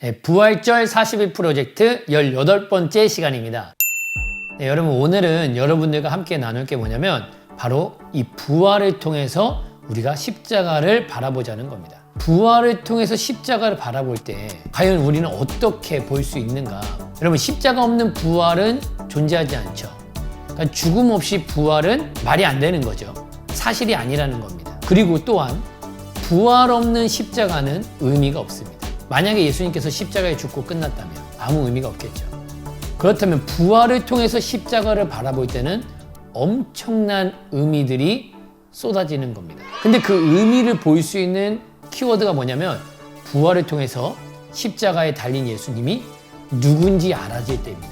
네, 부활절 40일 프로젝트 18번째 시간입니다. 네, 여러분 오늘은 여러분들과 함께 나눌 게 뭐냐면 바로 이 부활을 통해서 우리가 십자가를 바라보자는 겁니다. 부활을 통해서 십자가를 바라볼 때 과연 우리는 어떻게 볼 수 있는가? 여러분 십자가 없는 부활은 존재하지 않죠. 그러니까 죽음 없이 부활은 말이 안 되는 거죠. 사실이 아니라는 겁니다. 그리고 또한 부활 없는 십자가는 의미가 없습니다. 만약에 예수님께서 십자가에 죽고 끝났다면 아무 의미가 없겠죠. 그렇다면 부활을 통해서 십자가를 바라볼 때는 엄청난 의미들이 쏟아지는 겁니다. 근데 그 의미를 볼 수 있는 키워드가 뭐냐면 부활을 통해서 십자가에 달린 예수님이 누군지 알아질 때입니다.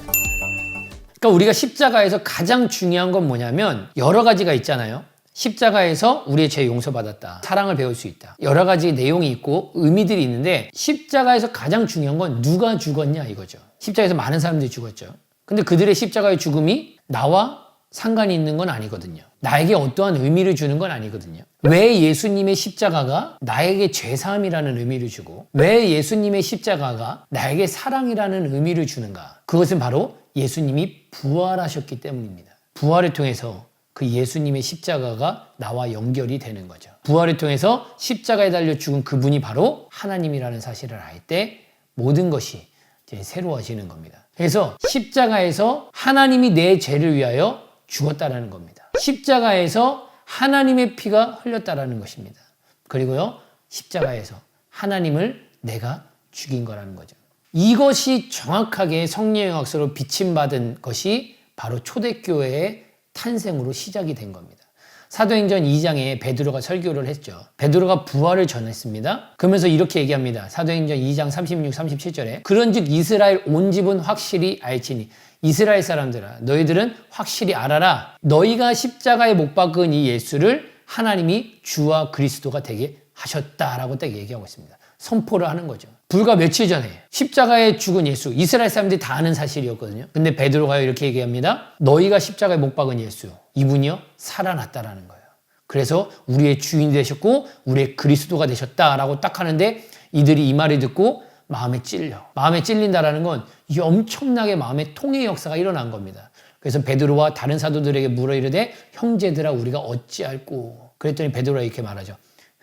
그러니까 우리가 십자가에서 가장 중요한 건 뭐냐면 여러 가지가 있잖아요. 십자가에서 우리의 죄 용서받았다. 사랑을 배울 수 있다. 여러 가지 내용이 있고 의미들이 있는데 십자가에서 가장 중요한 건 누가 죽었냐 이거죠. 십자가에서 많은 사람들이 죽었죠. 근데 그들의 십자가의 죽음이 나와 상관이 있는 건 아니거든요. 나에게 어떠한 의미를 주는 건 아니거든요. 왜 예수님의 십자가가 나에게 죄사함이라는 의미를 주고 왜 예수님의 십자가가 나에게 사랑이라는 의미를 주는가? 그것은 바로 예수님이 부활하셨기 때문입니다. 부활을 통해서 그 예수님의 십자가가 나와 연결이 되는 거죠. 부활을 통해서 십자가에 달려 죽은 그분이 바로 하나님이라는 사실을 알 때 모든 것이 이제 새로워지는 겁니다. 그래서 십자가에서 하나님이 내 죄를 위하여 죽었다라는 겁니다. 십자가에서 하나님의 피가 흘렸다라는 것입니다. 그리고요, 십자가에서 하나님을 내가 죽인 거라는 거죠. 이것이 정확하게 성령영학서로 비침받은 것이 바로 초대교회의 탄생으로 시작이 된 겁니다. 사도행전 2장에 베드로가 설교를 했죠. 베드로가 부활을 전했습니다. 그러면서 이렇게 얘기합니다. 사도행전 2장 36, 37절에 그런즉 이스라엘 온 집은 확실히 알지니 이스라엘 사람들아 너희들은 확실히 알아라. 너희가 십자가에 못 박은 이 예수를 하나님이 주와 그리스도가 되게 하셨다라고 딱 얘기하고 있습니다. 선포를 하는 거죠. 불과 며칠 전에 십자가에 죽은 예수, 이스라엘 사람들이 다 아는 사실이었거든요. 근데 베드로가 이렇게 얘기합니다. 너희가 십자가에 못 박은 예수, 이분이요 살아났다라는 거예요. 그래서 우리의 주인이 되셨고 우리의 그리스도가 되셨다라고 딱 하는데 이들이 이 말을 듣고 마음에 찔려. 마음에 찔린다라는 건 이 엄청나게 마음의 통의 역사가 일어난 겁니다. 그래서 베드로와 다른 사도들에게 물어 이르되 형제들아 우리가 어찌할꼬. 그랬더니 베드로가 이렇게 말하죠.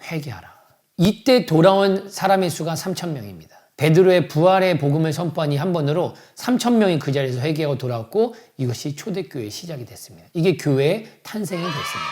회개하라. 이때 돌아온 사람의 수가 3,000명입니다. 베드로의 부활의 복음을 선포한 이 한 번으로 3,000명이 그 자리에서 회개하고 돌아왔고 이것이 초대교회의 시작이 됐습니다. 이게 교회의 탄생이 됐습니다.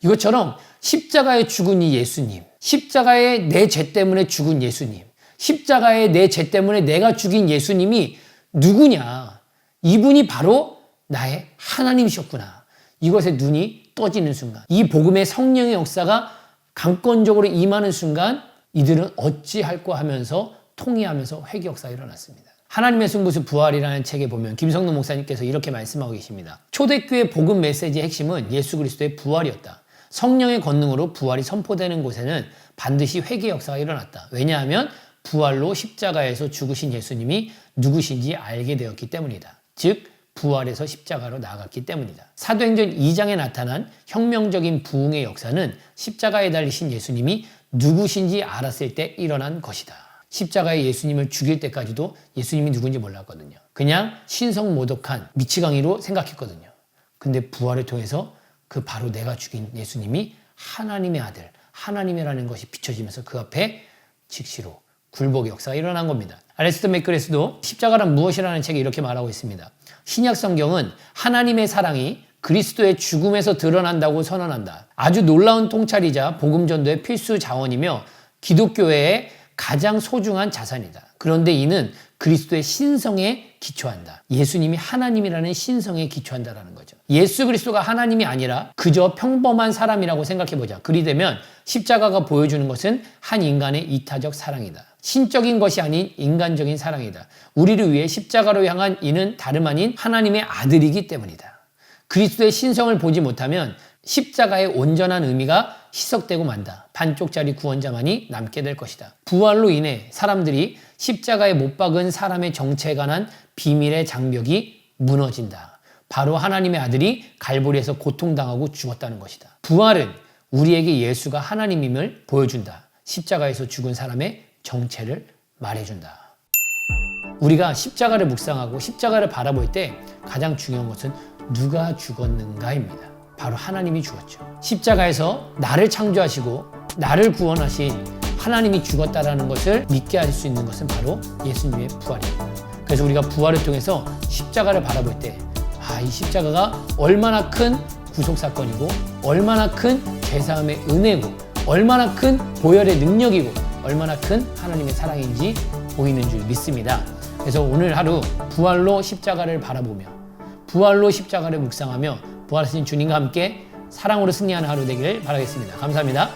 이것처럼 십자가에 죽은 이 예수님, 십자가에 내 죄 때문에 죽은 예수님, 십자가에 내 죄 때문에 내가 죽인 예수님이 누구냐? 이분이 바로 나의 하나님이셨구나. 이것에 눈이 떠지는 순간, 이 복음의 성령의 역사가 강권적으로 임하는 순간 이들은 어찌할꼬 하면서 통회하면서 회개 역사가 일어났습니다. 하나님의 승부수 부활이라는 책에 보면 김성노 목사님께서 이렇게 말씀하고 계십니다. 초대교회 복음 메시지의 핵심은 예수 그리스도의 부활이었다. 성령의 권능으로 부활이 선포되는 곳에는 반드시 회개 역사가 일어났다. 왜냐하면 부활로 십자가에서 죽으신 예수님이 누구신지 알게 되었기 때문이다. 즉 부활에서 십자가로 나아갔기 때문이다. 사도행전 2장에 나타난 혁명적인 부흥의 역사는 십자가에 달리신 예수님이 누구신지 알았을 때 일어난 것이다. 십자가에 예수님을 죽일 때까지도 예수님이 누군지 몰랐거든요. 그냥 신성모독한 미치광이로 생각했거든요. 근데 부활을 통해서 그 바로 내가 죽인 예수님이 하나님의 아들, 하나님이라는 것이 비춰지면서 그 앞에 즉시로 굴복의 역사가 일어난 겁니다. 알렉스더 맥그레스도 십자가란 무엇이라는 책에 이렇게 말하고 있습니다. 신약 성경은 하나님의 사랑이 그리스도의 죽음에서 드러난다고 선언한다. 아주 놀라운 통찰이자 복음 전도의 필수 자원이며 기독교회의 가장 소중한 자산이다. 그런데 이는 그리스도의 신성에 기초한다. 예수님이 하나님이라는 신성에 기초한다라는 거죠. 예수 그리스도가 하나님이 아니라 그저 평범한 사람이라고 생각해보자. 그리 되면 십자가가 보여주는 것은 한 인간의 이타적 사랑이다. 신적인 것이 아닌 인간적인 사랑이다. 우리를 위해 십자가로 향한 이는 다름 아닌 하나님의 아들이기 때문이다. 그리스도의 신성을 보지 못하면 십자가의 온전한 의미가 희석되고 만다. 반쪽짜리 구원자만이 남게 될 것이다. 부활로 인해 사람들이 십자가에 못 박은 사람의 정체에 관한 비밀의 장벽이 무너진다. 바로 하나님의 아들이 갈보리에서 고통당하고 죽었다는 것이다. 부활은 우리에게 예수가 하나님임을 보여준다. 십자가에서 죽은 사람의 정체를 말해준다. 우리가 십자가를 묵상하고 십자가를 바라볼 때 가장 중요한 것은 누가 죽었는가입니다. 바로 하나님이 죽었죠. 십자가에서 나를 창조하시고 나를 구원하신 하나님이 죽었다라는 것을 믿게 할 수 있는 것은 바로 예수님의 부활입니다. 그래서 우리가 부활을 통해서 십자가를 바라볼 때 이 십자가가 얼마나 큰 구속사건이고 얼마나 큰 죄사함의 은혜고 얼마나 큰 보혈의 능력이고 얼마나 큰 하나님의 사랑인지 보이는 줄 믿습니다. 그래서 오늘 하루 부활로 십자가를 바라보며 부활로 십자가를 묵상하며 부활하신 주님과 함께 사랑으로 승리하는 하루 되기를 바라겠습니다. 감사합니다.